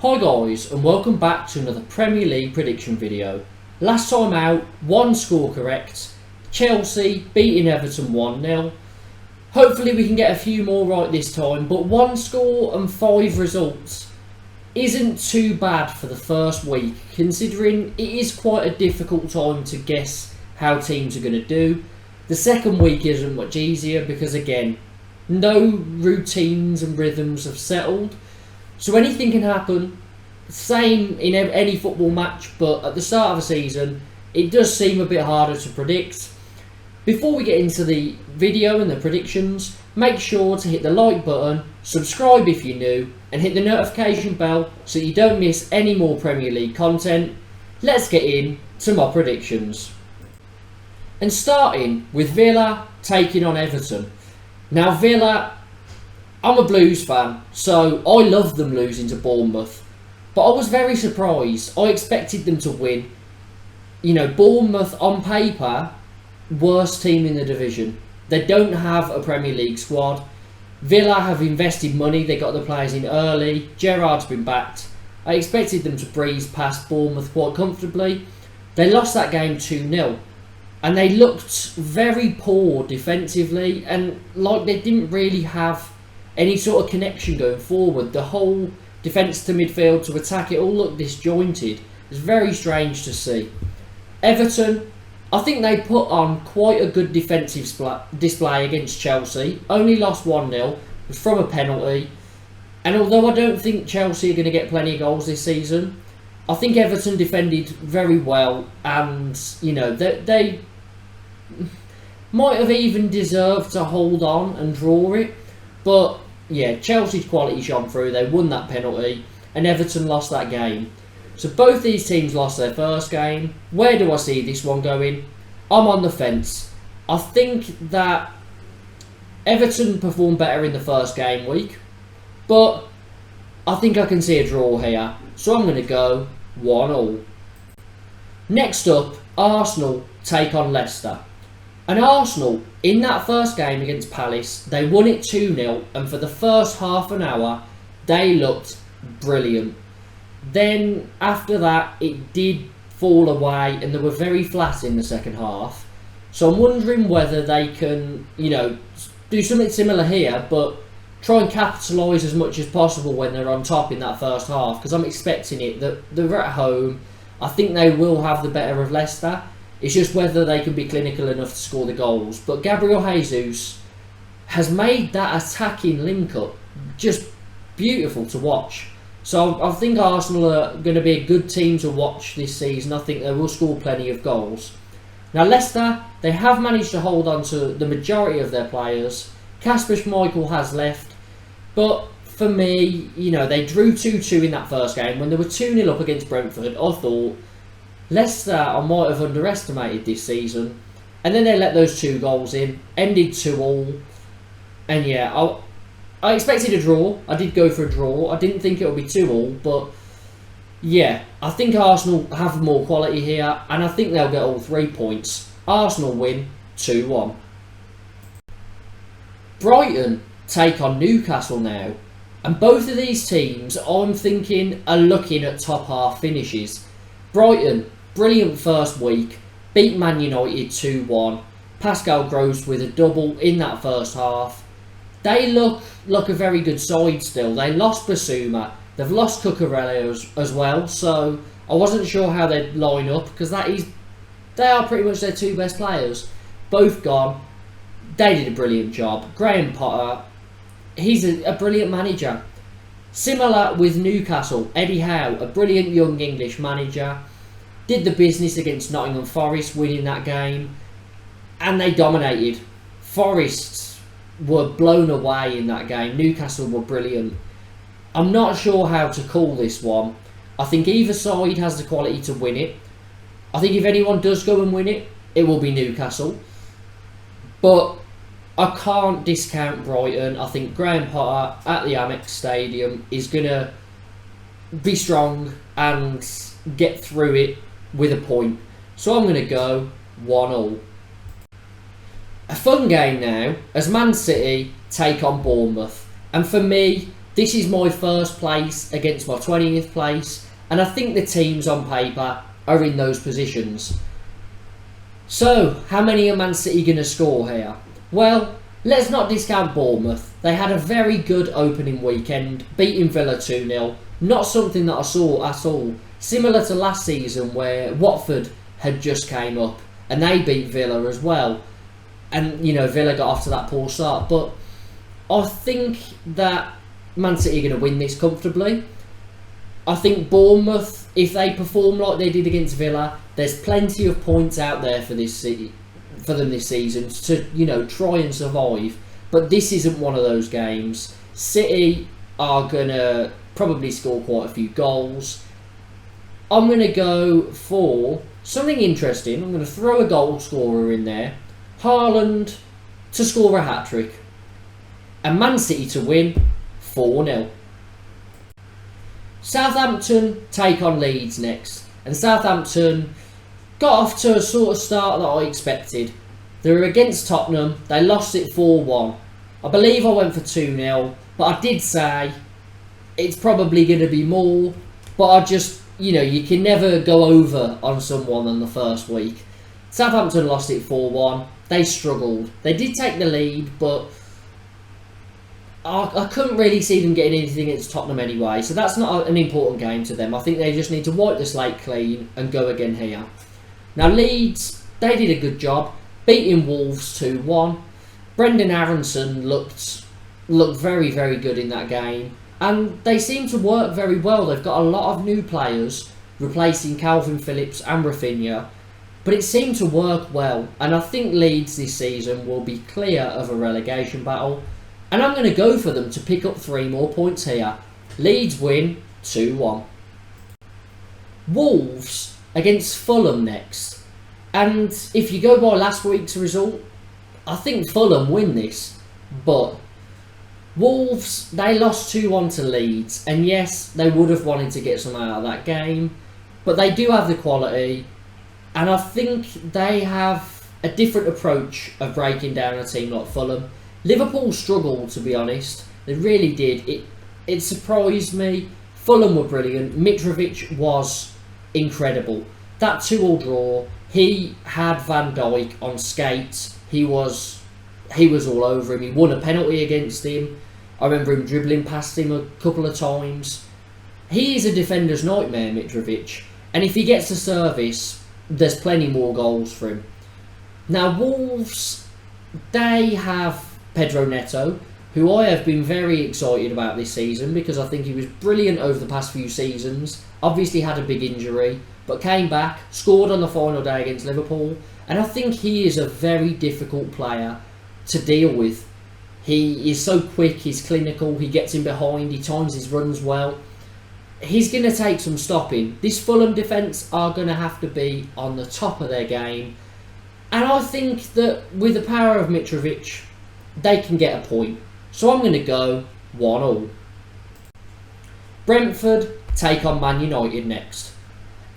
Hi guys, and welcome back to another Premier League prediction video. Last time out, one score correct, Chelsea beating Everton 1-0. Hopefully we can get a few more right this time, but one score and 5 results isn't too bad for the first week, considering it is quite a difficult time to guess how teams are going to do. The second week isn't much easier because, again, no routines and rhythms have settled. So anything can happen. Same in any football match, but at the start of a season, it does seem a bit harder to predict. Before we get into the video and the predictions, make sure to hit the like button, subscribe if you're new, and hit the notification bell so you don't miss any more Premier League content. Let's get into my predictions. And starting with Villa taking on Everton. Now Villa, I'm a Blues fan, so I love them losing to Bournemouth. But I was very surprised. I expected them to win. You know, Bournemouth on paper, worst team in the division. They don't have a Premier League squad. Villa have invested money. They got the players in early. Gerrard's been backed. I expected them to breeze past Bournemouth quite comfortably. They lost that game 2-0. And they looked very poor defensively. And like they didn't really have any sort of connection going forward. The whole defence to midfield to attack, it all looked disjointed. It's very strange to see. Everton, I think they put on quite a good defensive display against Chelsea. Only lost 1-0. It was from a penalty. And although I don't think Chelsea are going to get plenty of goals this season, I think Everton defended very well. And, you know, they might have even deserved to hold on and draw it. But yeah, Chelsea's quality shone through. They won that penalty and Everton lost that game. So both these teams lost their first game. Where do I see this one going? I'm on the fence. I think that Everton performed better in the first game week, but I think I can see a draw here. So I'm going to go 1-1. Next up, Arsenal take on Leicester. And Arsenal, in that first game against Palace, they won it 2-0, and for the first half an hour, they looked brilliant. Then, after that, it did fall away, and they were very flat in the second half. So I'm wondering whether they can, you know, do something similar here, but try and capitalise as much as possible when they're on top in that first half, because I'm expecting it. That they're at home. I think they will have the better of Leicester. It's just whether they can be clinical enough to score the goals. But Gabriel Jesus has made that attacking link-up just beautiful to watch. So I think Arsenal are going to be a good team to watch this season. I think they will score plenty of goals. Now Leicester, they have managed to hold on to the majority of their players. Kasper Schmeichel has left. But for me, you know, they drew 2-2 in that first game. When they were 2-0 up against Brentford, I thought Leicester, I might have underestimated this season. And then they let those 2 goals in. Ended 2-2. And yeah, I expected a draw. I did go for a draw. I didn't think it would be 2-2. But yeah, I think Arsenal have more quality here. And I think they'll get all 3 points. Arsenal win 2-1. Brighton take on Newcastle now. And both of these teams, I'm thinking, are looking at top half finishes. Brighton, brilliant first week, beat Man United 2-1. Pascal Gross with a double in that first half. They look a very good side still. They lost Basuma. They've lost Cucurella as well. So I wasn't sure how they'd line up because they are pretty much their 2 best players. Both gone. They did a brilliant job. Graham Potter, he's a brilliant manager. Similar with Newcastle, Eddie Howe, a brilliant young English manager, did the business against Nottingham Forest, winning that game, and they dominated. Forest were blown away in that game. Newcastle were brilliant. I'm not sure how to call this one. I think either side has the quality to win it. I think if anyone does go and win it, it will be Newcastle. But I can't discount Brighton. I think Graham Potter at the Amex Stadium is going to be strong and get through it with a point. So I'm going to go 1-1. A fun game now as Man City take on Bournemouth. And for me, This is my first place against my 20th place, and I think the teams on paper are in those positions. So, how many are Man City going to score here? Well, let's not discount Bournemouth. They had a very good opening weekend, beating Villa 2-0. Not something that I saw at all. Similar to last season where Watford had just came up and they beat Villa as well. And, you know, Villa got off to that poor start. But I think that Man City are going to win this comfortably. I think Bournemouth, if they perform like they did against Villa, there's plenty of points out there for them this season to, you know, try and survive. But this isn't one of those games. City are going to probably score quite a few goals. I'm going to go for something interesting. I'm going to throw a goal scorer in there. Haaland to score a hat-trick. And Man City to win 4-0. Southampton take on Leeds next. And Southampton got off to a sort of start that I expected. They were against Tottenham. They lost it 4-1. I believe I went for 2-0. But I did say it's probably going to be more. But I just, you know, you can never go over on someone in the first week. Southampton lost it 4-1. They struggled. They did take the lead, but I couldn't really see them getting anything against Tottenham anyway. So that's not an important game to them. I think they just need to wipe the slate clean and go again here. Now Leeds, they did a good job, beating Wolves 2-1. Brendan Aronson looked very, very good in that game. And they seem to work very well. They've got a lot of new players, replacing Calvin Phillips and Rafinha. But it seemed to work well. And I think Leeds this season will be clear of a relegation battle. And I'm going to go for them to pick up 3 more points here. Leeds win 2-1. Wolves against Fulham next. And if you go by last week's result, I think Fulham win this. But Wolves, they lost 2-1 to Leeds. And yes, they would have wanted to get something out of that game. But they do have the quality. And I think they have a different approach of breaking down a team like Fulham. Liverpool struggled, to be honest. They really did. It surprised me. Fulham were brilliant. Mitrovic was incredible. That 2-2 draw, he had Van Dijk on skates. He was all over him. He won a penalty against him. I remember him dribbling past him a couple of times. He is a defender's nightmare, Mitrovic. And if he gets a service, there's plenty more goals for him. Now, Wolves, they have Pedro Neto, who I have been very excited about this season because I think he was brilliant over the past few seasons. Obviously had a big injury, but came back, scored on the final day against Liverpool, and I think he is a very difficult player to deal with. He is so quick, he's clinical, he gets in behind, he times his runs well. He's going to take some stopping. This Fulham defence are going to have to be on the top of their game, and I think that with the power of Mitrovic, they can get a point. So I'm going to go 1-1. Brentford take on Man United next.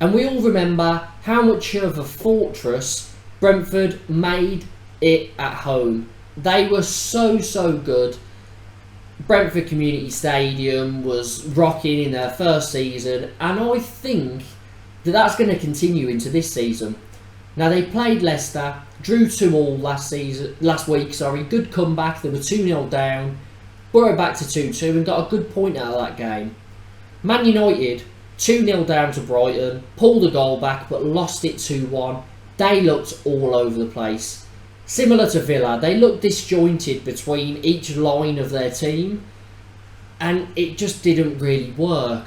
And we all remember how much of a fortress Brentford made it at home. They were so good. Brentford Community Stadium was rocking in their first season. And I think that that's going to continue into this season. Now they played Leicester, drew 2-2 last week. Good comeback. They were 2-0 down, brought it back to 2-2 and got a good point out of that game. Man United 2-0 down to Brighton, pulled a goal back but lost it 2-1. They looked all over the place. Similar to Villa, they looked disjointed between each line of their team, and it just didn't really work.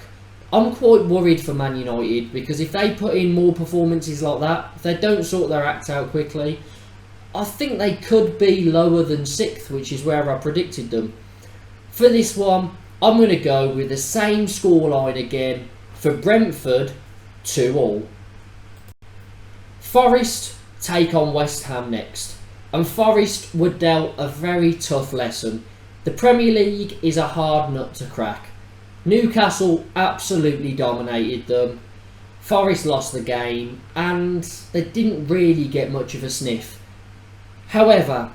I'm quite worried for Man United because if they put in more performances like that, if they don't sort their act out quickly, I think they could be lower than 6th, which is where I predicted them. For this one, I'm going to go with the same scoreline again for Brentford 2-2. Forest take on West Ham next, and Forest were dealt a very tough lesson. The Premier League is a hard nut to crack. Newcastle absolutely dominated them. Forest lost the game and they didn't really get much of a sniff. However,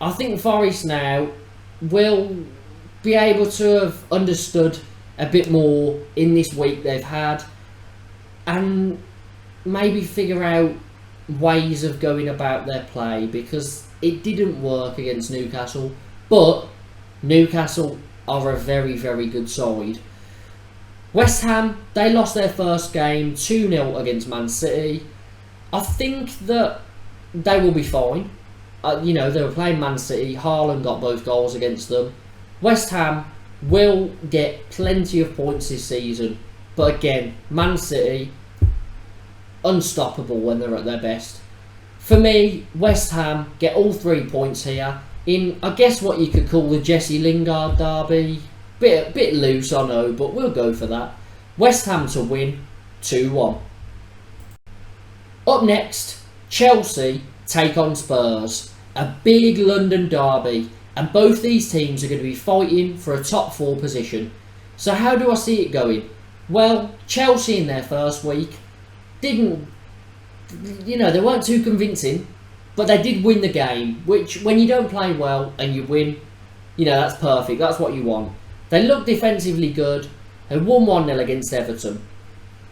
I think Forest now will be able to have understood a bit more in this week they've had, and maybe figure out ways of going about their play, because it didn't work against Newcastle. But Newcastle are a very, very good side. West Ham, they lost their first game 2-0 against Man City. I think that they will be fine. They were playing Man City. Haaland got both goals against them. West Ham will get plenty of points this season. But again, Man City, unstoppable when they're at their best. For me, West Ham get all 3 points here in, I guess, what you could call the Jesse Lingard derby. Bit loose, I know, but we'll go for that. West Ham to win 2-1. Up next, Chelsea take on Spurs. A big London derby, and both these teams are going to be fighting for a top 4 position. So how do I see it going? Well, Chelsea in their first week they weren't too convincing, but they did win the game, which when you don't play well and you win, that's perfect. That's what you want. They looked defensively good. They won 1-0 against Everton.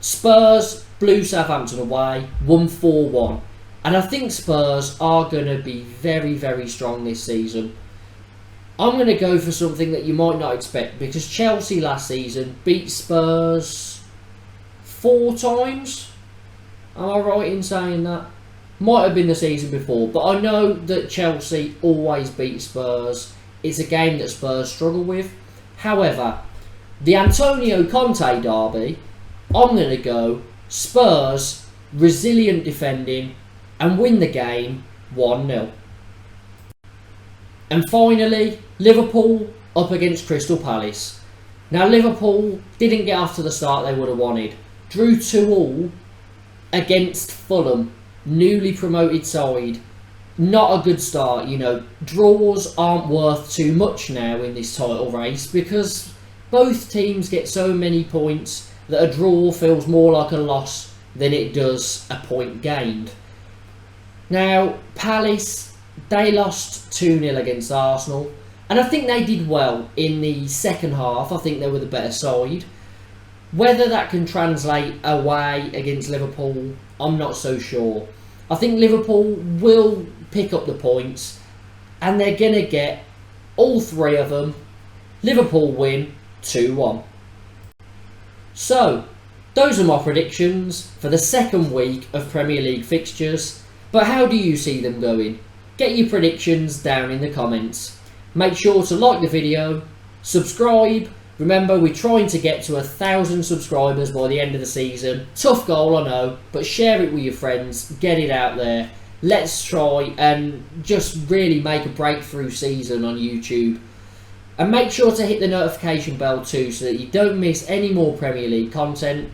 Spurs blew Southampton away, won 4-1. And I think Spurs are going to be very, very strong this season. I'm going to go for something that you might not expect, because Chelsea last season beat Spurs 4 times. Am I right in saying that? Might have been the season before, but I know that Chelsea always beat Spurs. It's a game that Spurs struggle with. However, the Antonio Conte derby, I'm going to go Spurs, resilient defending, and win the game 1-0. And finally, Liverpool up against Crystal Palace. Now, Liverpool didn't get off to the start they would have wanted. Drew 2-2 against Fulham, newly promoted side. Not a good start, Draws aren't worth too much now in this title race, because both teams get so many points that a draw feels more like a loss than it does a point gained. Now, Palace, they lost 2-0 against Arsenal, and I think they did well in the second half. I think they were the better side. Whether that can translate away against Liverpool, I'm not so sure. I think Liverpool will pick up the points, and they're going to get all 3 of them. Liverpool win 2-1. So, those are my predictions for the second week of Premier League fixtures. But how do you see them going? Get your predictions down in the comments. Make sure to like the video, subscribe. Remember, we're trying to get to 1,000 subscribers by the end of the season. Tough goal, I know, but share it with your friends. Get it out there. Let's try and just really make a breakthrough season on YouTube. And make sure to hit the notification bell too, so that you don't miss any more Premier League content.